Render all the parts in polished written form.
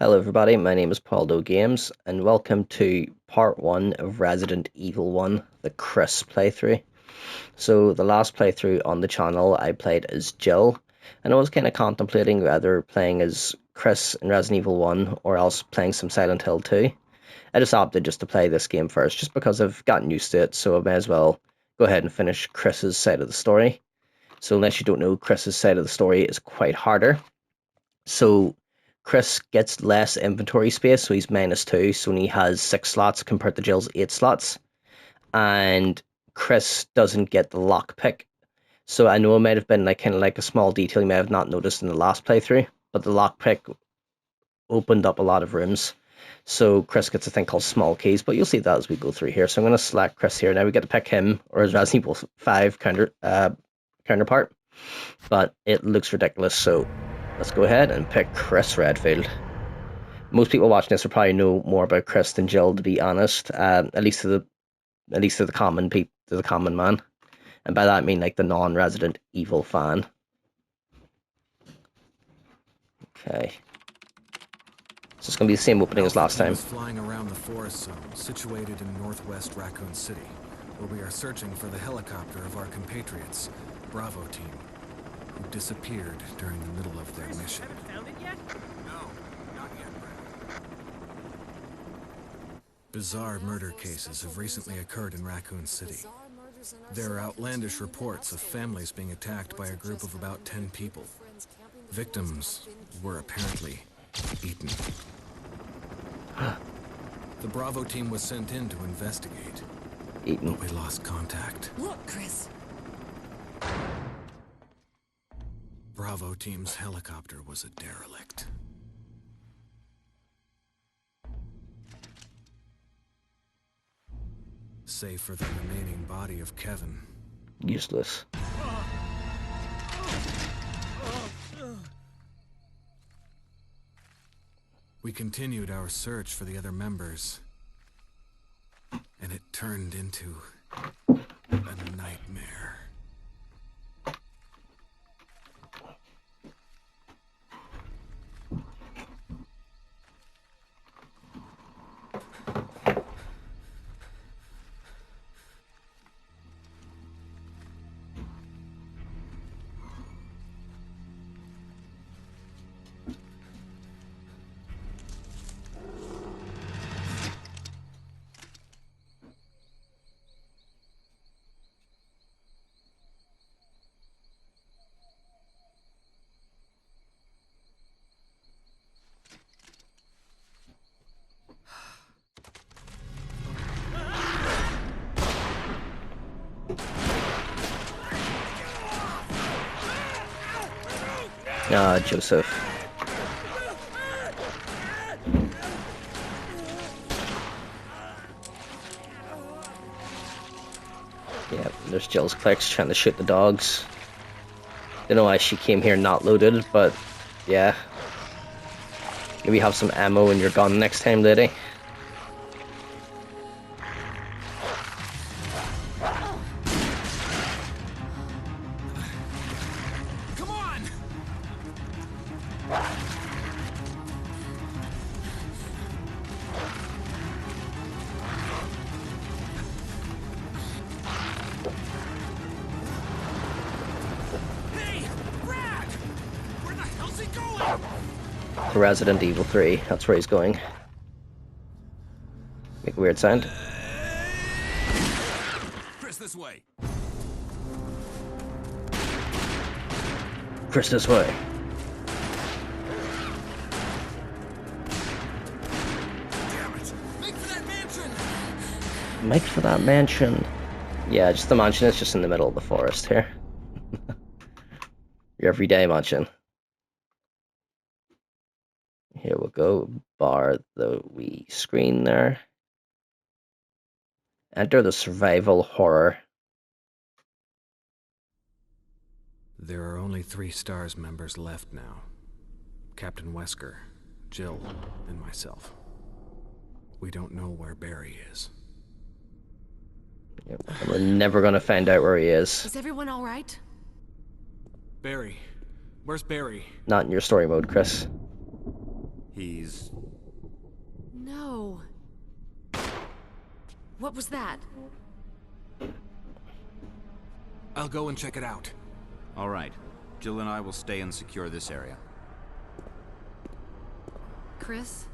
Hello everybody, my name is Pauldo Games and welcome to part 1 of Resident Evil 1, the Chris playthrough. So the last playthrough on the channel I played as Jill, and I was kind of contemplating whether playing as Chris in Resident Evil 1 or else playing some Silent Hill 2. I just opted just to play this game first just because I've gotten used to it, so I may as well go ahead and finish Chris's side of the story. So unless you don't know, Chris's side of the story is quite harder. So Chris gets less inventory space, so he's -2, so he has 6 slots compared to Jill's 8 slots. And Chris doesn't get the lockpick. So I know it might have been like kind of like a small detail you may have not noticed in the last playthrough, but the lockpick opened up a lot of rooms. So Chris gets a thing called small keys, but you'll see that as we go through here. So I'm going to select Chris here. Now we get to pick him or his Resident Evil 5 counterpart, but it looks ridiculous. So let's go ahead and pick Chris Redfield. Most people watching this will probably know more about Chris than Jill, to be honest. At least to the common man, and by that I mean like the non-Resident Evil fan. Okay, so it's gonna be the same opening as last time. Flying around the forest zone situated in northwest Raccoon City, where we are searching for the helicopter of our compatriots, Bravo team, who disappeared during the middle of their mission. Found it yet? No, not yet, Brad. Bizarre murder cases have recently occurred in Raccoon City. There are outlandish reports of families being attacked by a group of about 10 people. Victims were apparently eaten. The Bravo team was sent in to investigate. Eaten. But we lost contact. Look, Chris. Bravo team's helicopter was a derelict. Save for the remaining body of Kevin. Useless. We continued our search for the other members, and it turned into a nightmare. Ah, Joseph. Yeah, there's Jill's clicks trying to shoot the dogs. Don't know why she came here not loaded, but yeah. Maybe have some ammo in your gun next time, lady. Come on! Hey, Brad! Where the hell's he going? To Resident Evil 3, that's where he's going. Make a weird sound. Chris, this way. Chris, this way. Damn it! Make for that mansion! Make for that mansion. Yeah, just the mansion is just in the middle of the forest here. Your everyday mansion. Here we'll go. Bar the wee screen there. Enter the survival horror. There are only 3 STARS members left now. Captain Wesker, Jill, and myself. We don't know where Barry is. Yep. And we're never gonna find out where he is. Is everyone all right? Barry. Where's Barry? Not in your story mode, Chris. He He's... No. What was that? I'll go and check it out. All right. Jill and I will stay and secure this area. Chris?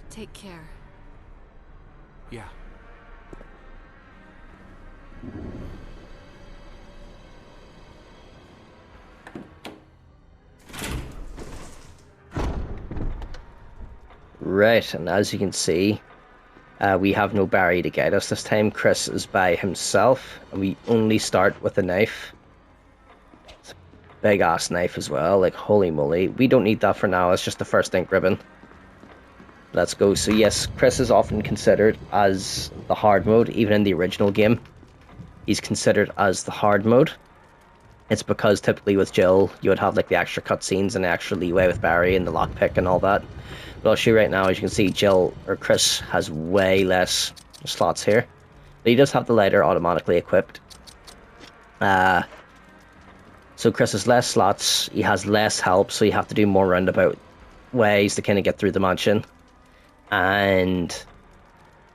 Take care. Yeah. Right, and as you can see, we have no Barry to guide us this time. Chris is by himself, and we only start with a knife. It's a big ass knife as well, like holy moly. We don't need that for now, it's just the first ink ribbon. Let's go. So yes, Chris is often considered as the hard mode, even in the original game. He's considered as the hard mode. It's because typically with Jill, you would have like the extra cutscenes and the extra leeway with Barry and the lockpick and all that. But I'll show you right now, as you can see, Jill, or Chris, has way less slots here. But he does have the lighter automatically equipped. So Chris has less slots, he has less help, so you have to do more roundabout ways to kind of get through the mansion. And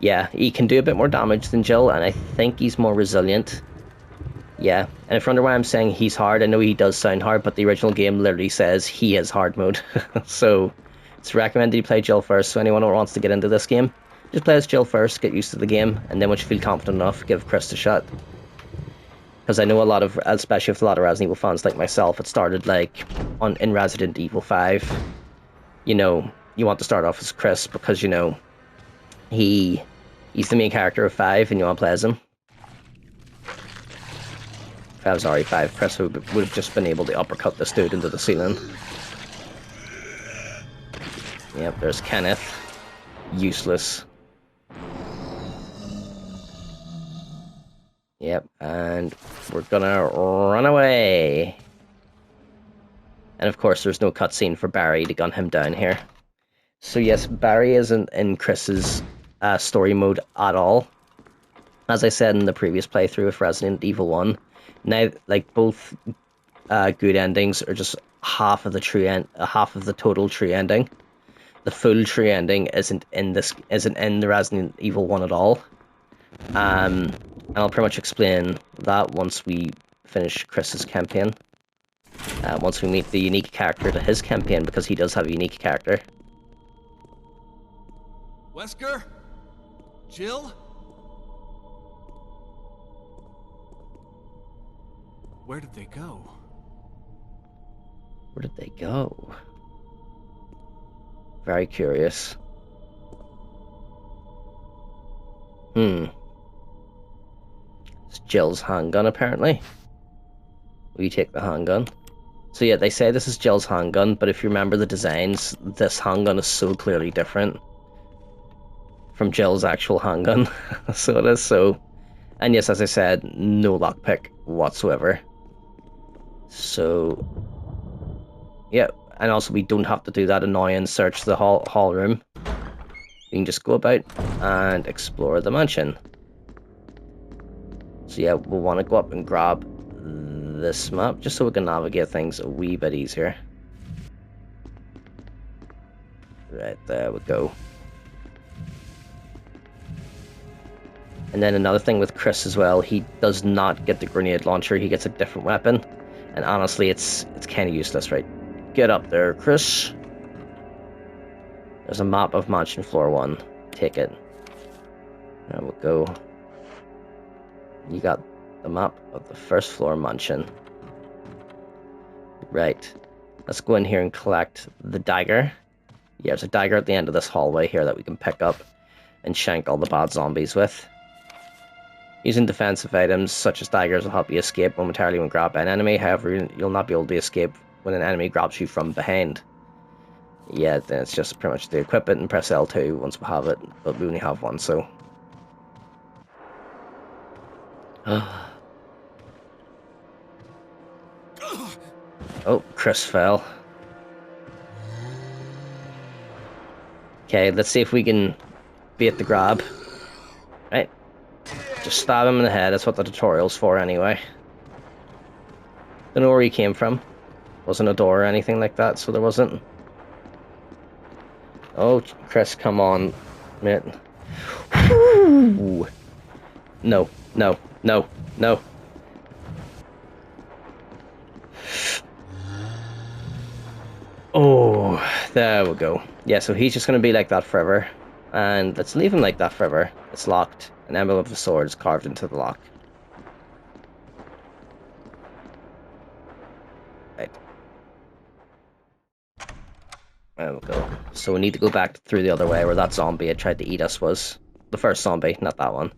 yeah, he can do a bit more damage than Jill, and I think he's more resilient. Yeah, and if you wonder why I'm saying he's hard, I know he does sound hard, but the original game literally says he is hard mode. So it's recommended you play Jill first, so anyone who wants to get into this game, just play as Jill first, get used to the game, and then once you feel confident enough, give Chris a shot. Because I know a lot of, especially with a lot of Resident Evil fans like myself, it started like in Resident Evil 5, you know, you want to start off as Chris because, you know, he's the main character of 5 and you want to play as him. If I was RE5, Chris would have just been able to uppercut this dude into the ceiling. Yep, there's Kenneth. Useless. Yep, and we're gonna run away. And of course, there's no cutscene for Barry to gun him down here. So yes, Barry isn't in Chris's story mode at all. As I said in the previous playthrough of Resident Evil 1, now like both good endings are just half of the total true ending. The full true ending isn't in the Resident Evil 1 at all. And I'll pretty much explain that once we finish Chris's campaign. Once we meet the unique character to his campaign, because he does have a unique character. Wesker? Jill? Where did they go? Where did they go? Very curious. It's Jill's handgun, apparently. We take the handgun. So yeah, they say this is Jill's handgun, but if you remember the designs, this handgun is so clearly different from Jill's actual handgun. So it is so. And yes, as I said, no lockpick whatsoever. So, yeah, and also we don't have to do that annoying search the hall room. We can just go about and explore the mansion. So yeah, we'll want to go up and grab this map, just so we can navigate things a wee bit easier. Right, there we go. And then another thing with Chris as well, he does not get the grenade launcher, he gets a different weapon. And honestly, it's kind of useless, right? Get up there, Chris. There's a map of Mansion Floor 1. Take it. There we go. You got the map of the first floor mansion. Right. Let's go in here and collect the dagger. Yeah, there's a dagger at the end of this hallway here that we can pick up and shank all the bad zombies with. Using defensive items such as daggers will help you escape momentarily when grabbed by an enemy. However, you'll not be able to escape when an enemy grabs you from behind. Yeah, then it's just pretty much to equip it and press L2 once we have it, but we only have one, so. Oh, Chris fell. Okay, let's see if we can bait the grab. Right. Just stab him in the head, that's what the tutorial's for anyway. Don't know where he came from. Wasn't a door or anything like that, so there wasn't. Oh, Chris, come on, mate. Ooh. No, no, no, no. Oh, there we go. Yeah, so he's just going to be like that forever. And let's leave him like that forever. It's locked. An emblem of a sword is carved into the lock. Right. There we go. So we need to go back through the other way where that zombie had tried to eat us was. The first zombie, not that one.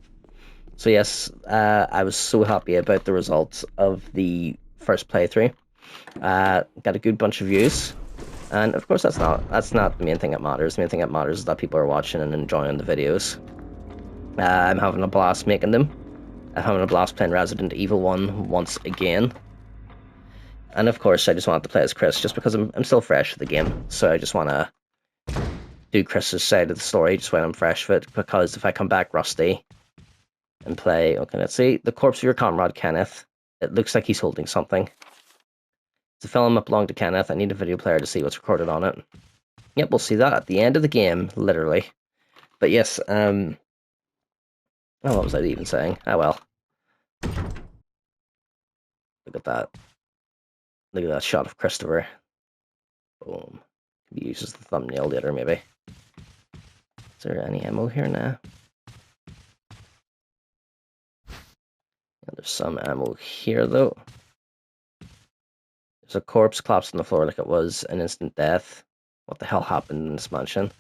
So yes, I was so happy about the results of the first playthrough. Got a good bunch of views. And of course that's not the main thing that matters. The main thing that matters is that people are watching and enjoying the videos. I'm having a blast making them. I'm having a blast playing Resident Evil 1 once again. And of course I just wanted to play as Chris just because I'm still fresh with the game. So I just want to do Chris's side of the story just when I'm fresh with it, because if I come back rusty and play, okay, let's see, the corpse of your comrade Kenneth. It looks like he's holding something. The film that belonged to Kenneth. I need a video player to see what's recorded on it. Yep, we'll see that at the end of the game, literally. But yes, oh, what was I even saying? Oh well. Look at that. Look at that shot of Christopher. Boom. Can be used as the thumbnail later, maybe. Is there any ammo here now? Yeah, there's some ammo here, though. There's a corpse collapsed on the floor like it was an instant death. What the hell happened in this mansion?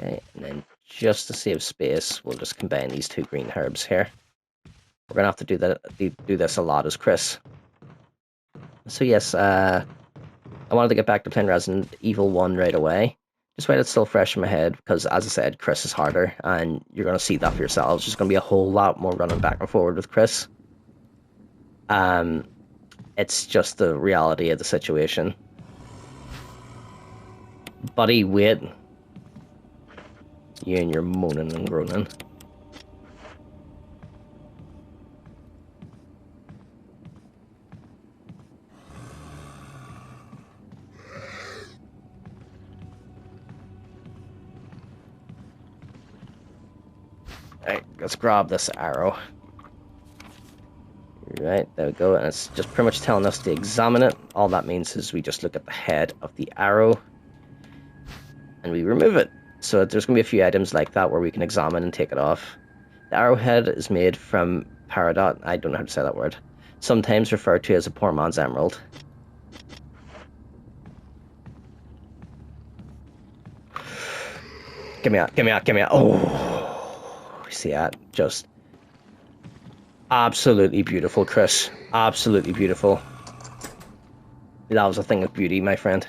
Okay, and then just to save space, we'll just combine these two green herbs here. We're gonna have to do this a lot as Chris. So yes, I wanted to get back to playing Resident Evil 1 right away. Just while it's still fresh in my head, because as I said, Chris is harder, and you're going to see that for yourselves. There's going to be a whole lot more running back and forward with Chris. It's just the reality of the situation. Buddy, wait. You and your moaning and groaning. Alright, let's grab this arrow. Right, there we go, and it's just pretty much telling us to examine it. All that means is we just look at the head of the arrow, and we remove it. So there's going to be a few items like that where we can examine and take it off. The arrowhead is made from peridot, I don't know how to say that word, sometimes referred to as a poor man's emerald. Give me out, give me out, give me out. Oh, see that? Just absolutely beautiful, Chris. Absolutely beautiful. That was a thing of beauty, my friend.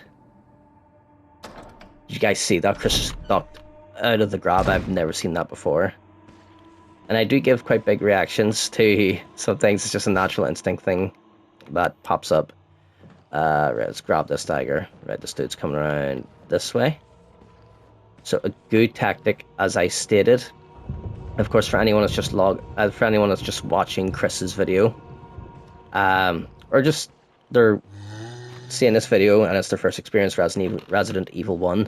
Did you guys see that? Chris just knocked out of the grab. I've never seen that before. And I do give quite big reactions to some things. It's just a natural instinct thing that pops up. Right, let's grab this dagger. Right, this dude's coming around this way. So a good tactic, as I stated. Of course, for anyone that's just watching Chris's video, or just they're seeing this video and it's their first experience Resident Evil 1,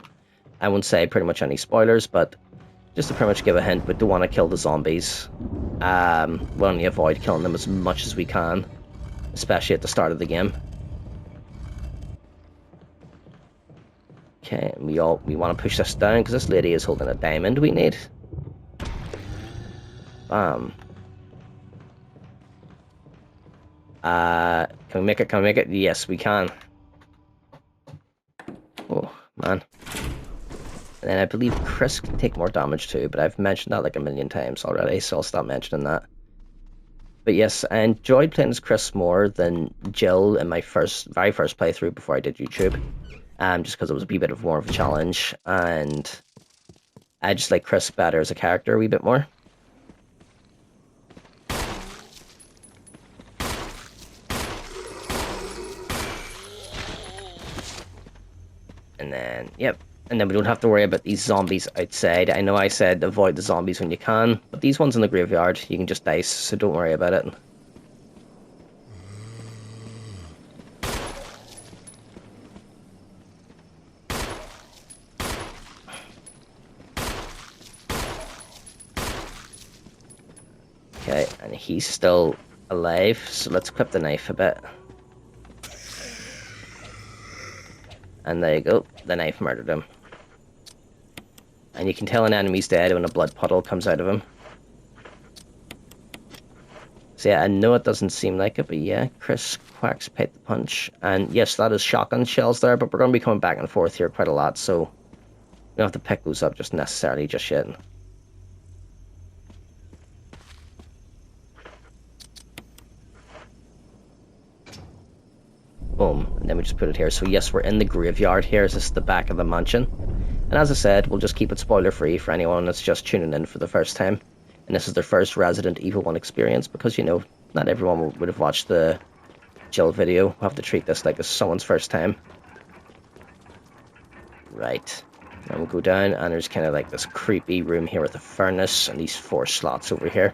I won't say pretty much any spoilers, but just to pretty much give a hint, we don't want to kill the zombies. We'll only avoid killing them as much as we can, especially at the start of the game. Okay, we want to push this down because this lady is holding a diamond we need. Bam. Can we make it? Can we make it? Yes, we can. Oh, man. And then I believe Chris can take more damage too, but I've mentioned that like a million times already, so I'll stop mentioning that. But yes, I enjoyed playing as Chris more than Jill in my very first playthrough before I did YouTube. Just because it was a wee bit more of a challenge, and I just like Chris better as a character a wee bit more. And then, yep, And then we don't have to worry about these zombies outside. I know I said avoid the zombies when you can, but these ones in the graveyard, you can just dice, so don't worry about it. Okay, and he's still alive, so let's equip the knife a bit. And there you go, the knife murdered him. And you can tell an enemy's dead when a blood puddle comes out of him. So yeah, I know it doesn't seem like it, but yeah, Chris Quacks paid the punch. And yes, that is shotgun shells there, but we're going to be coming back and forth here quite a lot, so we don't have to pick those up just necessarily just yet. Boom, and then we just put it here. So yes, we're in the graveyard here. This is the back of the mansion. And as I said, we'll just keep it spoiler free for anyone that's just tuning in for the first time. And this is their first Resident Evil 1 experience, because, you know, not everyone would have watched the Jill video. We'll have to treat this like it's someone's first time. Right. And we'll go down, and there's kind of like this creepy room here with a furnace and these 4 slots over here.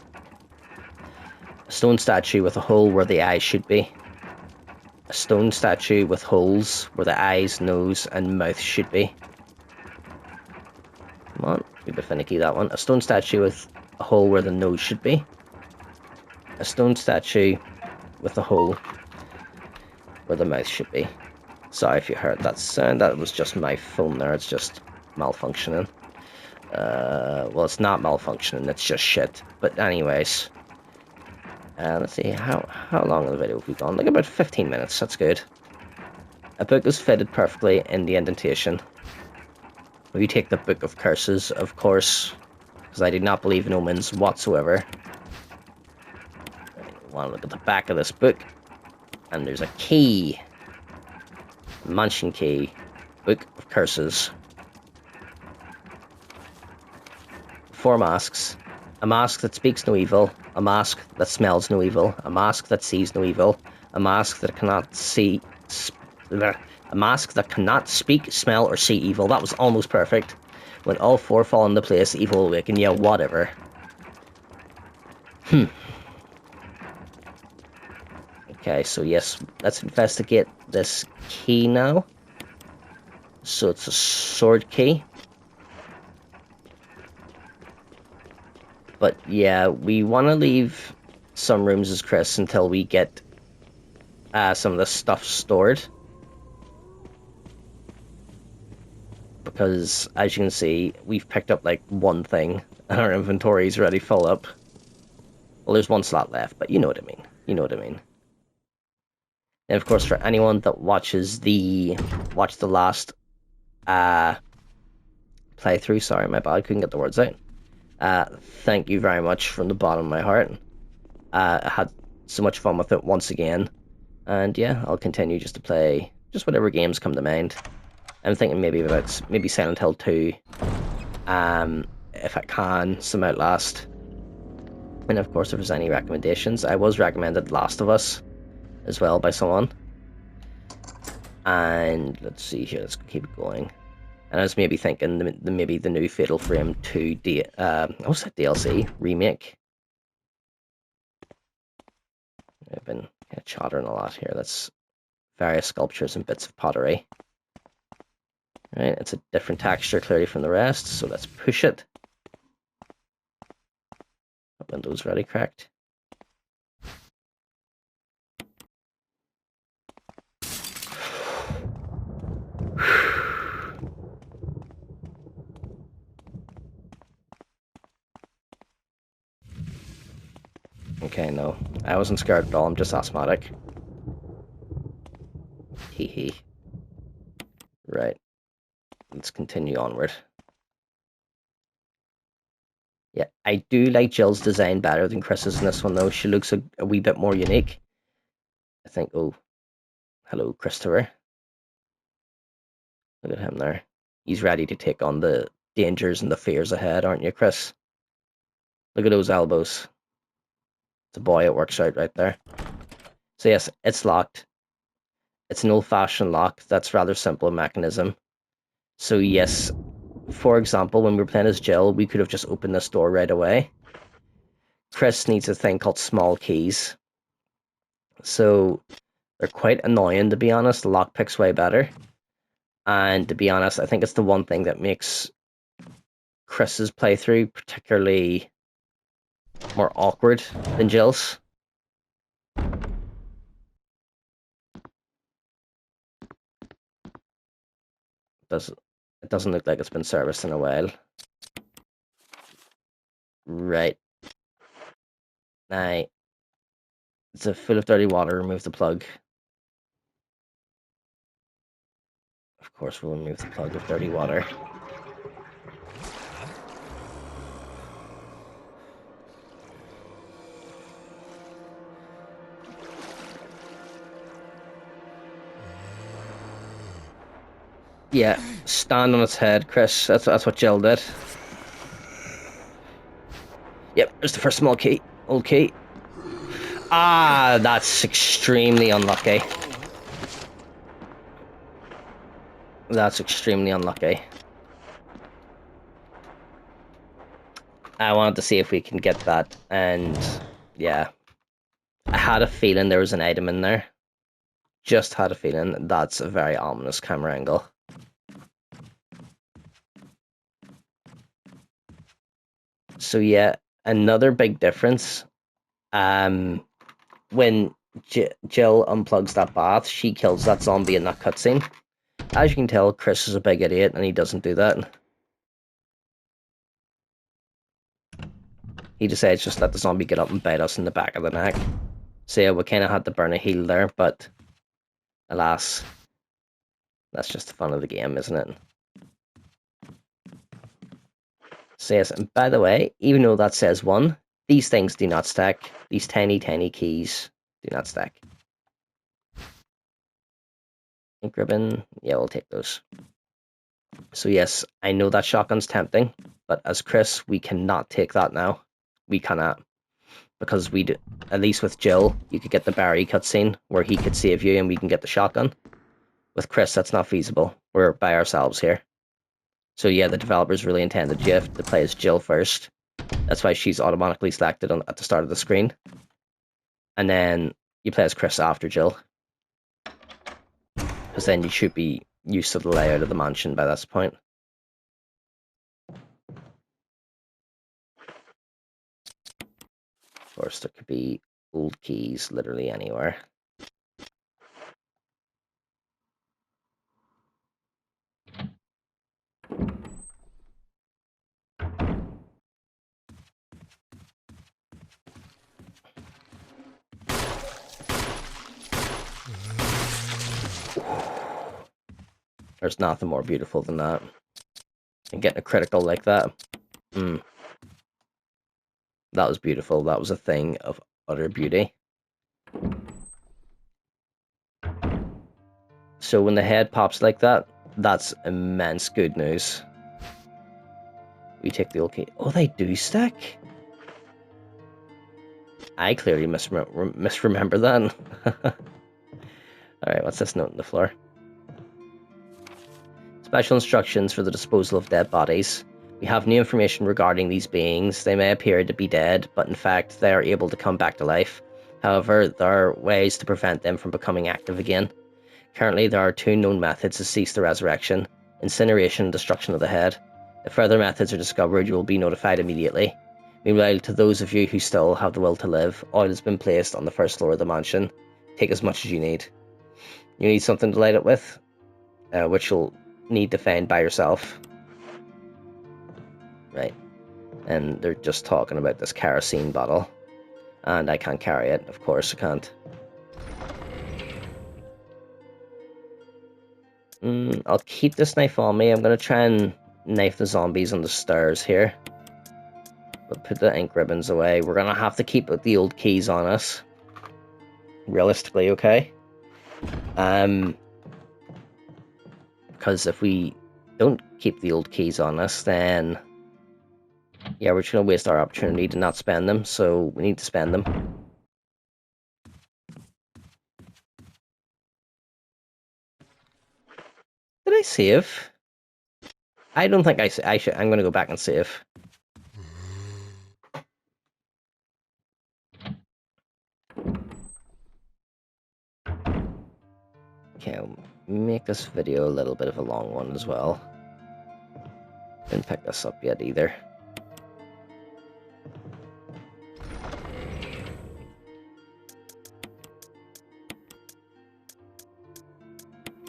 A stone statue with a hole where the eye should be. A stone statue with holes where the eyes, nose, and mouth should be. Come on, a bit finicky, that one. A stone statue with a hole where the nose should be. A stone statue with a hole where the mouth should be. Sorry if you heard that sound, that was just my phone there, it's just malfunctioning. Well, it's not malfunctioning, it's just shit. But anyways, let's see, how long of the video have we gone? Like about 15 minutes, that's good. A book is fitted perfectly in the indentation. We take the Book of Curses, of course, because I do not believe in omens whatsoever. I want to look at the back of this book, and there's a key. Mansion key. Book of Curses. 4 masks. A mask that speaks no evil. A mask that smells no evil. A mask that sees no evil. A mask that cannot see... A mask that cannot speak, smell, or see evil. That was almost perfect. When all 4 fall into place, evil will awaken. Yeah, whatever. Okay, so yes, let's investigate this key now. So it's a sword key. But yeah, we want to leave some rooms as Chris until we get some of the stuff stored. Because, as you can see, we've picked up like 1 thing, and our inventory is already full up. Well, there's 1 slot left, but you know what I mean. You know what I mean. And of course, for anyone that watched the last playthrough, sorry, my bad, I couldn't get the words out. Thank you very much from the bottom of my heart. I had so much fun with it once again. And yeah, I'll continue just to play just whatever games come to mind. I'm thinking maybe Silent Hill 2, if I can, some Outlast. And of course, if there's any recommendations, I was recommended Last of Us as well by someone. And let's see here, let's keep it going. And I was maybe thinking maybe the new Fatal Frame 2 what's that DLC? Remake? I've been kind of chattering a lot here. That's various sculptures and bits of pottery. Right, it's a different texture clearly from the rest, so let's push it. Window's ready cracked. Okay, no. I wasn't scared at all, I'm just asthmatic. Hee hee. Right. Let's continue onward. Yeah, I do like Jill's design better than Chris's in this one, though. She looks a wee bit more unique. I think, oh, hello, Christopher. Look at him there. He's ready to take on the dangers and the fears ahead, aren't you, Chris? Look at those elbows. It's a boy, it works out right there. So yes, it's locked. It's an old-fashioned lock. That's rather simple mechanism. So yes, for example, when we were playing as Jill, we could have just opened this door right away. Chris needs a thing called small keys. So they're quite annoying, to be honest. The lockpick's way better. And to be honest, I think it's the one thing that makes Chris's playthrough particularly more awkward than Jill's. It doesn't look like it's been serviced in a while. Right. Now, it's full of dirty water. Remove the plug. Of course, we'll remove the plug of dirty water. Yeah, stand on its head, Chris. That's what Jill did. Yep, there's the first small key. Old key. Ah, that's extremely unlucky. That's extremely unlucky. I wanted to see if we can get that, and yeah. I had a feeling there was an item in there. Just had a feeling. That's a very ominous camera angle. So yeah, another big difference. When Jill unplugs that bath, she kills that zombie in that cutscene. As you can tell, Chris is a big idiot, and he doesn't do that. He decides just let the zombie get up and bite us in the back of the neck. So yeah, we kind of had to burn a heal there, but alas, that's just the fun of the game, isn't it? So yes, and by the way, even though that says 1, these things do not stack. These tiny, tiny keys do not stack. Ink ribbon, yeah, we'll take those. So yes, I know that shotgun's tempting, but as Chris, we cannot take that now. We cannot. Because at least with Jill, you could get the Barry cutscene where he could save you and we can get the shotgun. With Chris, that's not feasible. We're by ourselves here. So yeah, the developers really intended you to play as Jill first. That's why she's automatically selected at the start of the screen. And then you play as Chris after Jill. Because then you should be used to the layout of the mansion by this point. Of course, there could be old keys literally anywhere. There's nothing more beautiful than that. And getting a critical like that. That was beautiful. That was a thing of utter beauty. So when the head pops like that, that's immense good news. We take the old key. Oh, they do stack? I clearly misremember that. Alright, what's this note on the floor? Special instructions for the disposal of dead bodies. We have new information regarding these beings. They may appear to be dead, but in fact they are able to come back to life. However, there are ways to prevent them from becoming active again. Currently, there are 2 known methods to cease the resurrection: incineration and destruction of the head. If further methods are discovered, you will be notified immediately. Meanwhile, to those of you who still have the will to live, oil has been placed on the first floor of the mansion. Take as much as you need. You need something to light it with, which you'll need to find by yourself. Right. And they're just talking about this kerosene bottle. And I can't carry it. Of course I can't. I'll keep this knife on me. I'm going to try and knife the zombies on the stairs here. But put the ink ribbons away. We're going to have to keep the old keys on us. Realistically, okay? Because if we don't keep the old keys on us, then yeah, we're just going to waste our opportunity to not spend them, so we need to spend them. Did I save? I don't think I should. I'm going to go back and save. Okay, I'll make this video a little bit of a long one as well. Didn't pick this up yet either.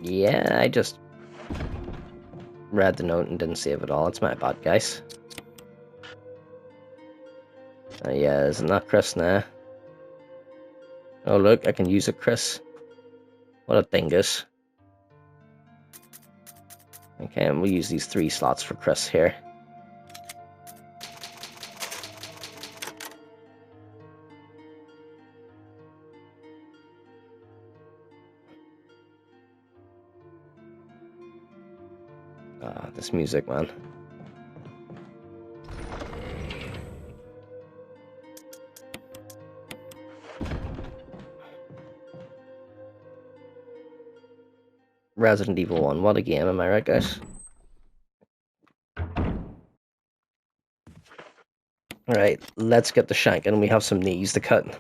Yeah, I just read the note and didn't save it all. It's my bad, guys. Yeah, isn't that Chris now? Oh look, I can use it, Chris. What a dingus. Okay, and we'll use these 3 slots for Chris here. Ah, this music, man. Resident Evil 1, what a game, am I right, guys? Alright, let's get the shank, and we have some knees to cut.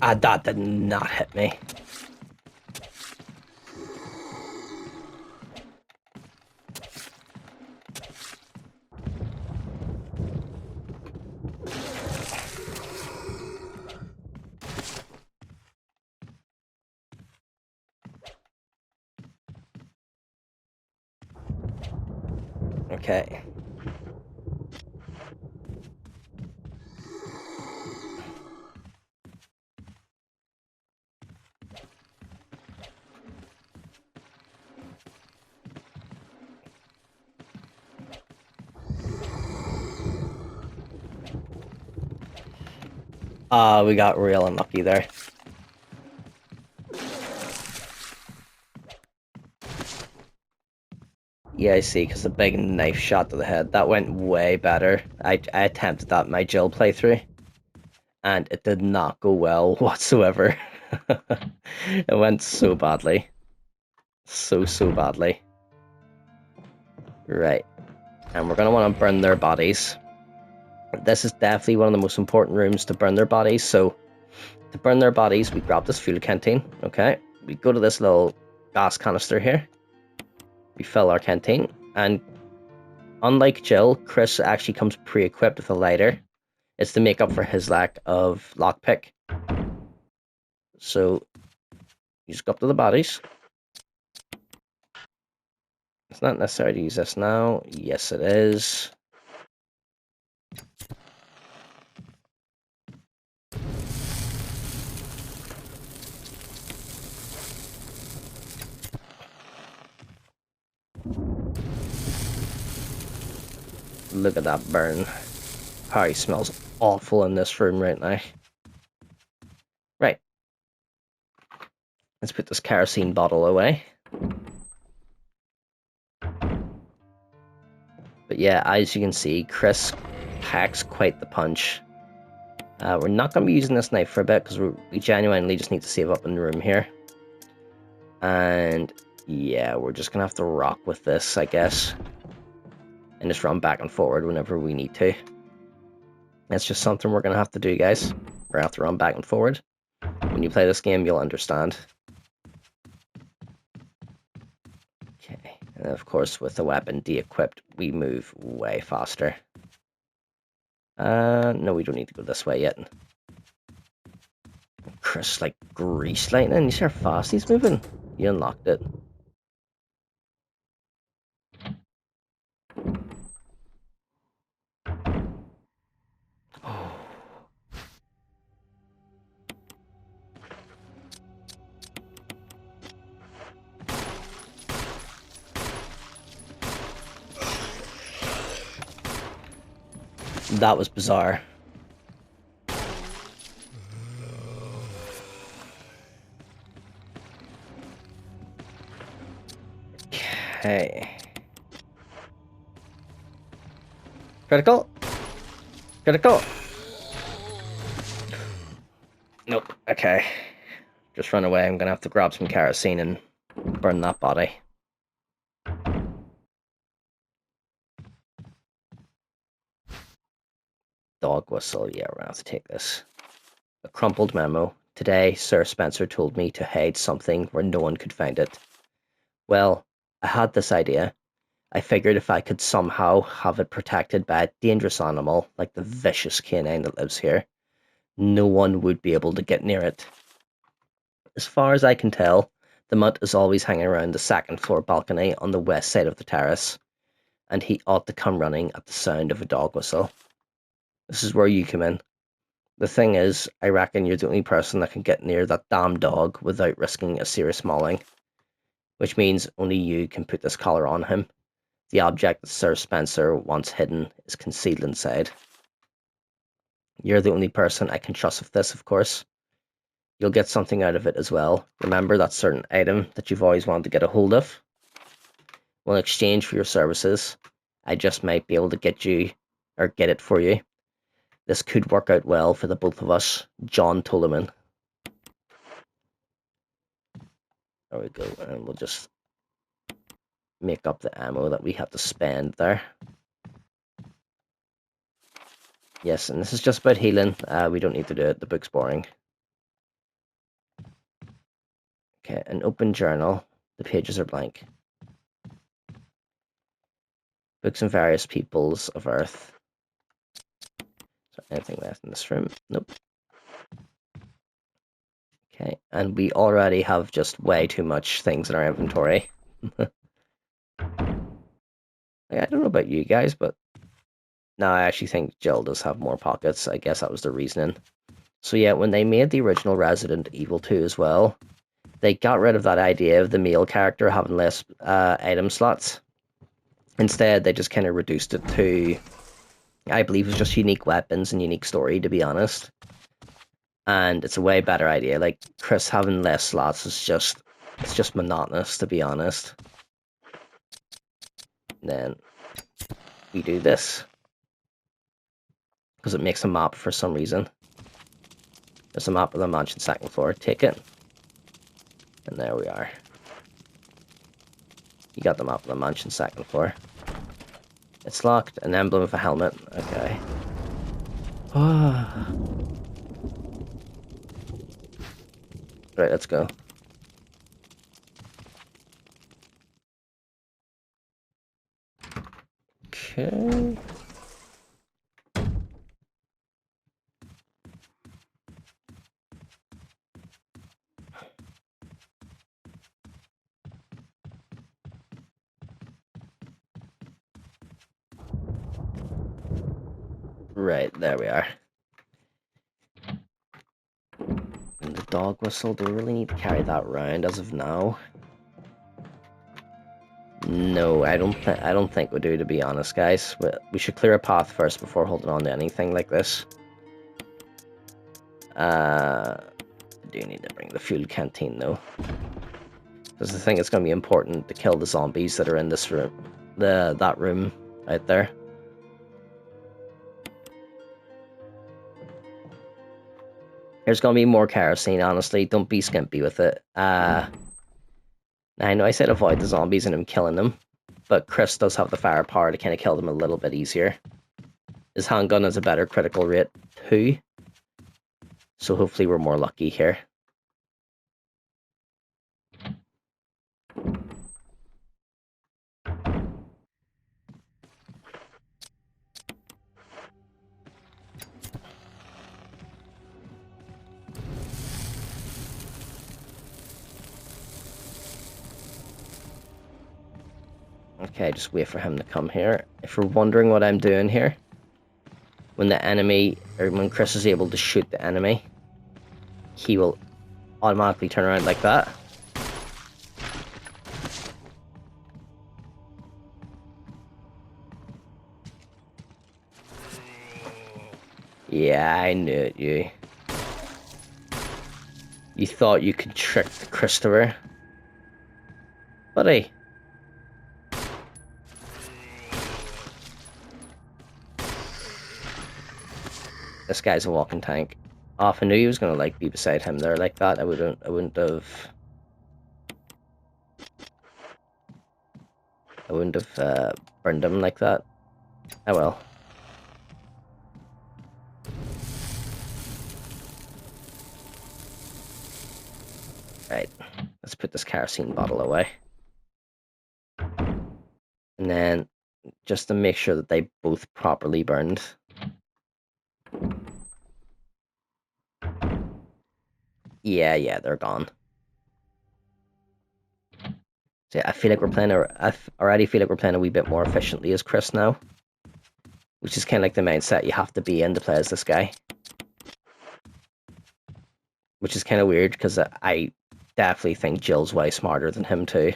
Ah, that did not hit me. Okay. Ah, we got real unlucky there. Yeah, I see, because the big knife shot to the head, that went way better. I attempted that in my Jill playthrough, and it did not go well whatsoever. It went so badly. So badly. Right. And we're going to want to burn their bodies. This is definitely one of the most important rooms to burn their bodies, so to burn their bodies, we grab this fuel canteen, okay? We go to this little gas canister here. We fill our canteen, and unlike Jill, Chris actually comes pre-equipped with a lighter. It's to make up for his lack of lockpick. So, you just go up to the bodies. It's not necessary to use this now. Yes, it is. Look at that burn. Probably smells awful in this room right now. Right. Let's put this kerosene bottle away. But yeah, as you can see, Chris packs quite the punch. We're not going to be using this knife for a bit because we genuinely just need to save up in the room here. And yeah, we're just going to have to rock with this, I guess. And just run back and forward whenever we need to. That's just something we're going to have to do, guys. We're going to have to run back and forward. When you play this game, you'll understand. Okay, and of course, with the weapon de-equipped, we move way faster. No, we don't need to go this way yet. Chris, like, grease lightning. You see how fast he's moving? You unlocked it. That was bizarre. Okay. Critical. Critical. Nope. Okay. Just run away. I'm gonna have to grab some kerosene and burn that body. Dog whistle. Yeah, we're gonna have to take this. A crumpled memo. Today, Sir Spencer told me to hide something where no one could find it. Well, I had this idea. I figured if I could somehow have it protected by a dangerous animal like the vicious canine that lives here, no one would be able to get near it. As far as I can tell, the mutt is always hanging around the second floor balcony on the west side of the terrace, and he ought to come running at the sound of a dog whistle. This is where you come in. The thing is, I reckon you're the only person that can get near that damn dog without risking a serious mauling, which means only you can put this collar on him. The object that Sir Spencer wants hidden is concealed inside. You're the only person I can trust with this, of course. You'll get something out of it as well. Remember that certain item that you've always wanted to get a hold of? Well, in exchange for your services, I just might be able to get it for you. This could work out well for the both of us. John Tolleman. There we go, and we'll just make up the ammo that we have to spend there. Yes, and this is just about healing. We don't need to do it. The book's boring. Okay, an open journal. The pages are blank. Books and various peoples of Earth. Is there anything left in this room? Nope. Okay, and we already have just way too much things in our inventory. I don't know about you guys, but no, I actually think Jill does have more pockets. I guess that was the reasoning. So yeah, when they made the original Resident Evil 2 as well, they got rid of that idea of the male character having less item slots. Instead, they just kind of reduced it to, I believe, it was just unique weapons and unique story, to be honest. And it's a way better idea. Like, Chris having less slots is just monotonous, to be honest. And then we do this, because it makes a map for some reason. There's a map of the mansion second floor. Take it. And there we are. You got the map of the mansion second floor. It's locked. An emblem of a helmet. Okay. Right, let's go. Okay. Right, there we are. And the dog whistle, do we really need to carry that around as of now? No, I don't think we do, to be honest, guys. We should clear a path first before holding on to anything like this. I do need to bring the fuel canteen, though. Because I think it's going to be important to kill the zombies that are in this room. That room out there. There's going to be more kerosene, honestly. Don't be skimpy with it. I know I said avoid the zombies and him killing them, but Chris does have the firepower to kind of kill them a little bit easier. His handgun has a better critical rate too, so hopefully we're more lucky here. Okay, just wait for him to come here. If you're wondering what I'm doing here, when Chris is able to shoot the enemy, he will automatically turn around like that. Yeah, I knew it, you. You thought you could trick Christopher? Buddy. This guy's a walking tank. Oh, if I knew he was gonna like be beside him there like that, I wouldn't have burned him like that. Oh well. Right, let's put this kerosene bottle away. And then, just to make sure that they both properly burned. Yeah, they're gone. So yeah, I feel like we're playing. I already feel like we're playing a wee bit more efficiently as Chris now, which is kind of like the mindset you have to be in to play as this guy. Which is kind of weird because I definitely think Jill's way smarter than him too.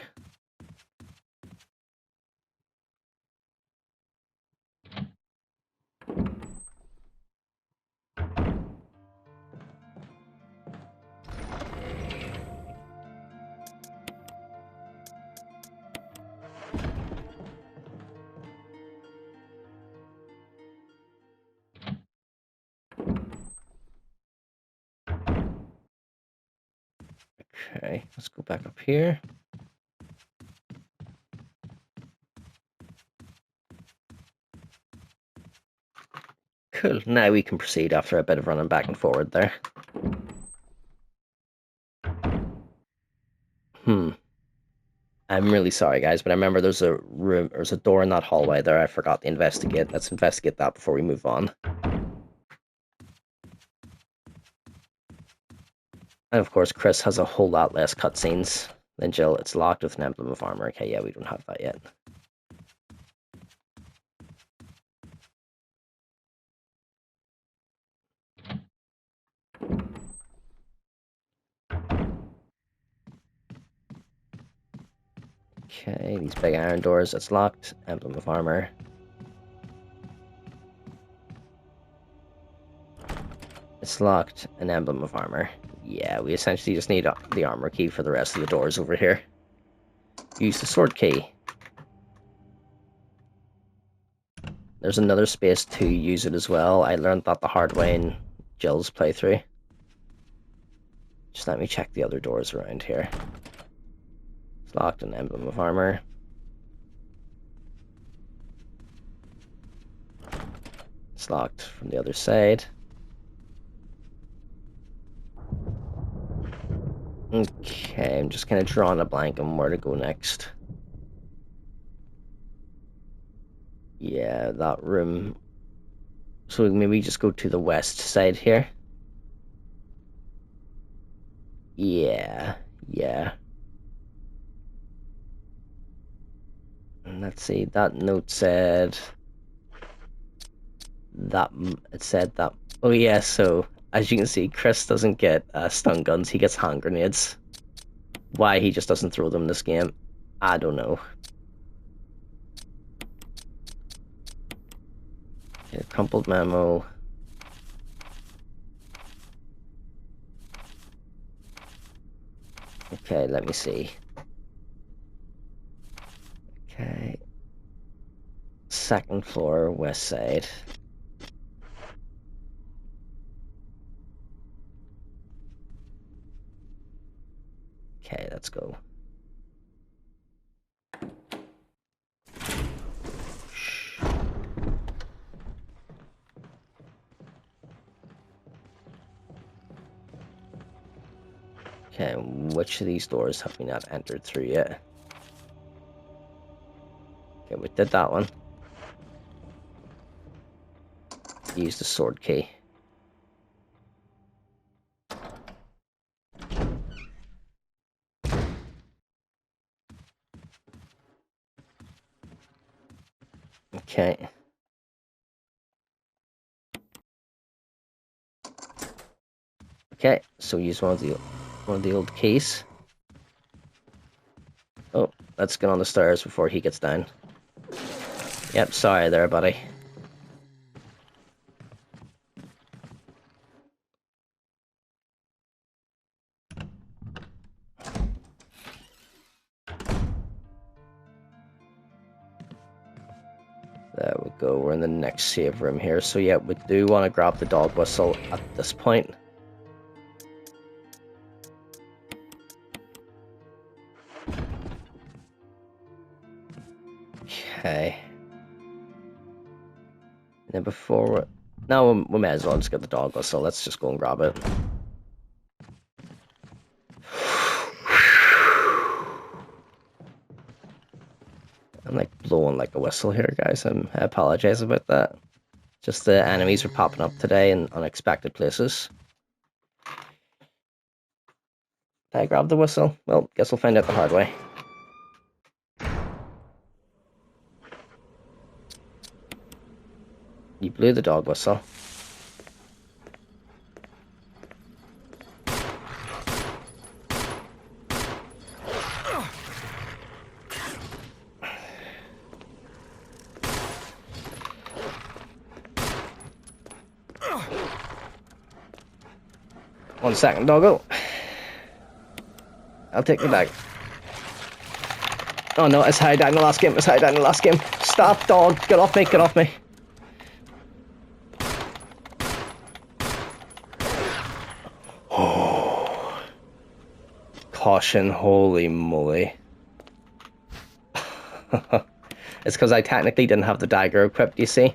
Okay, let's go back up here. Cool, now we can proceed after a bit of running back and forward there. I'm really sorry, guys, but I remember there's a room, there's a door in that hallway there I forgot to investigate. Let's investigate that before we move on. And of course, Chris has a whole lot less cutscenes than Jill. It's locked with an emblem of armor. Okay, yeah, we don't have that yet. Okay, these big iron doors, it's locked. Emblem of armor. It's locked. An emblem of armor. Yeah, we essentially just need the armor key for the rest of the doors over here. Use the sword key. There's another space to use it as well. I learned that the hard way in Jill's playthrough. Just let me check the other doors around here. It's locked. An emblem of armor. It's locked from the other side. Okay, I'm just kind of drawing a blank on where to go next. Yeah, that room. So maybe just go to the west side here. Yeah. And let's see, that note said that it said that. Oh yeah, so as you can see, Chris doesn't get stun guns, he gets hand grenades. Why he just doesn't throw them in this game, I don't know. Okay, crumpled memo. Okay, let me see. Okay. Second floor, west side. Okay, let's go. Okay, which of these doors have we not entered through yet? Okay, we did that one. Use the sword key. Okay. Okay, so use one of the old keys. Oh, let's get on the stairs before he gets down. Yep, sorry there, buddy. There we go. We're in the next save room here. So yeah, we do want to grab the dog whistle at this point. Okay. And then before no, we may as well just get the dog whistle. Let's just go and grab it. I'm like blowing like a whistle here, guys. I apologize about that. Just the enemies are popping up today in unexpected places. Did I grab the whistle? Well, guess we'll find out the hard way. You blew the dog whistle. One second, doggo. I'll take the bag. Oh no, it's how I died in the last game. It's how I died in the last game. Stop, dog. Get off me. Get off me. Oh. Caution, holy moly. It's because I technically didn't have the dagger equipped, you see.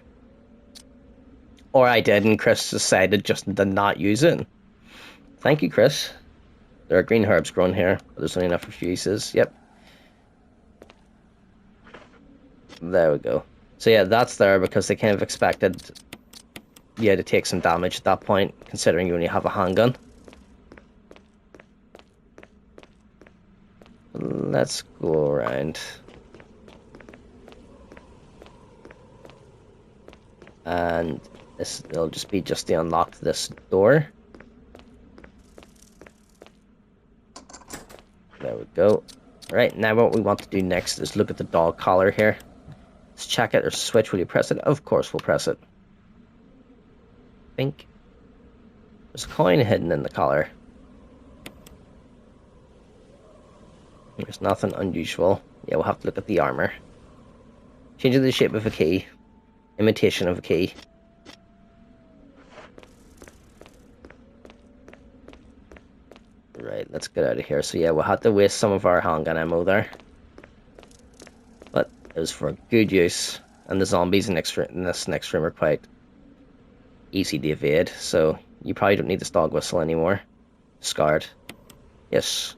Or I did, and Chris decided just to not use it. Thank you, Chris. There are green herbs growing here, but there's only enough for fuses. Yep. There we go. So yeah, that's there because they kind of expected you to take some damage at that point, considering you only have a handgun. Let's go around. And it'll just be to unlock this door. There we go. Right, now what we want to do next is look at the dog collar here. Let's check it. There's a switch. Will you press it? Of course we'll press it. I think there's a coin hidden in the collar. There's nothing unusual. Yeah, we'll have to look at the armor. Changing the shape of a key. Imitation of a key. Right, let's get out of here. So yeah, we'll have to waste some of our handgun ammo there. But it was for good use. And the zombies in this next room are quite easy to evade. So you probably don't need this dog whistle anymore. Scarred. Yes.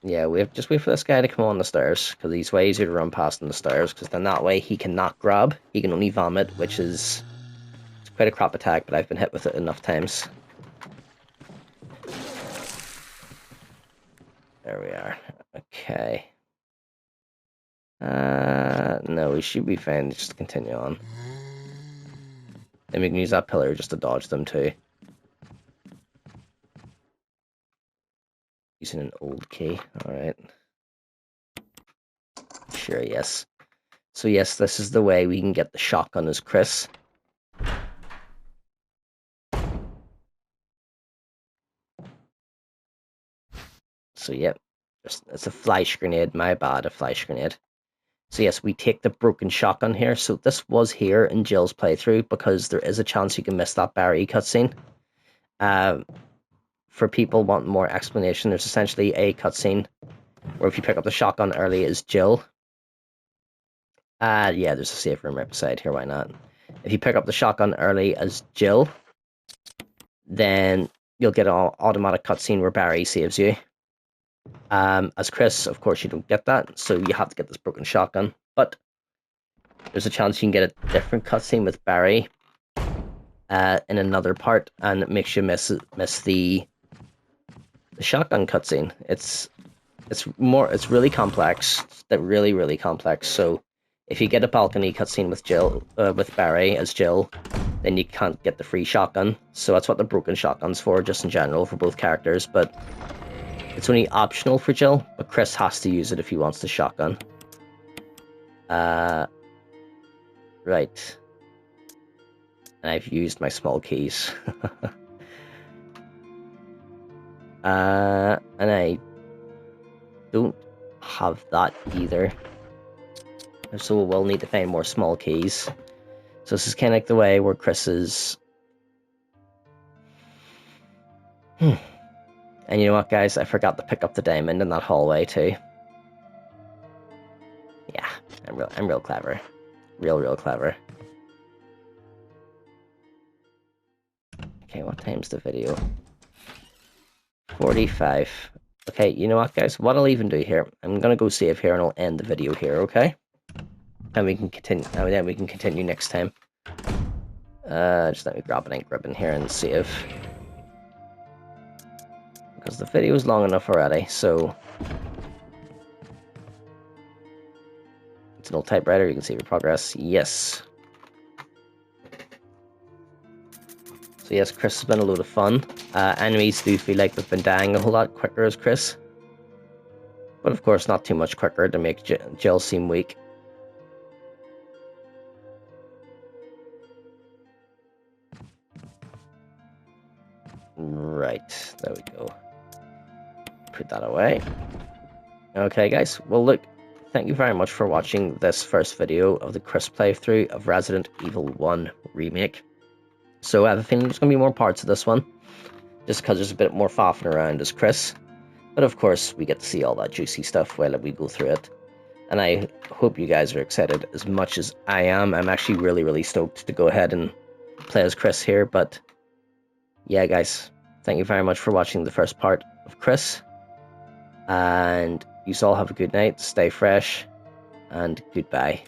Yeah, we have just wait for this guy to come on the stairs, because he's way easier to run past on the stairs, because then that way he cannot grab, he can only vomit, which is it's quite a crap attack, but I've been hit with it enough times. There we are. Okay. No, we should be fine, just continue on. And we can use that pillar just to dodge them too. Using an old key, alright. Sure, yes. So yes, this is the way we can get the shotgun as Chris. So yep, it's a flash grenade, my bad, a flash grenade. So yes, we take the broken shotgun here. So this was here in Jill's playthrough because there is a chance you can miss that Barry cutscene. For people wanting more explanation, there's essentially a cutscene where if you pick up the shotgun early as Jill. Yeah, there's a save room right beside here, why not? If you pick up the shotgun early as Jill, then you'll get an automatic cutscene where Barry saves you. As Chris, of course, you don't get that, so you have to get this broken shotgun. But there's a chance you can get a different cutscene with Barry in another part, and it makes you miss the shotgun cutscene. It's really complex. Really complex. So if you get a balcony cutscene with Barry as Jill, then you can't get the free shotgun. So that's what the broken shotgun's for, just in general for both characters. But it's only optional for Jill, but Chris has to use it if he wants the shotgun. Right. And I've used my small keys. And I don't have that either. So we'll need to find more small keys. So this is kind of like the way where Chris is... And you know what, guys? I forgot to pick up the diamond in that hallway too. Yeah, I'm real clever. Real clever. Okay, what time's the video? 45. Okay, you know what, guys? What I'll even do here, I'm gonna go save here and I'll end the video here, okay? And we can continue. And then we can continue next time. Just let me grab an ink ribbon here and save. Because the video is long enough already, so... It's an old typewriter, you can save your progress. Yes. So yes, Chris has been a load of fun. Enemies do feel like they've been dying a whole lot quicker as Chris. But of course, not too much quicker to make Jill seem weak. Right, there we go. Put that away. Okay, guys. Well, look, thank you very much for watching this first video of the Chris playthrough of Resident Evil 1 Remake. So I have a feeling there's going to be more parts of this one, just because there's a bit more faffing around as Chris. But of course, we get to see all that juicy stuff while we go through it. And I hope you guys are excited as much as I am. I'm actually really stoked to go ahead and play as Chris here. But yeah, guys, thank you very much for watching the first part of Chris. And you all have a good night, stay fresh, and goodbye.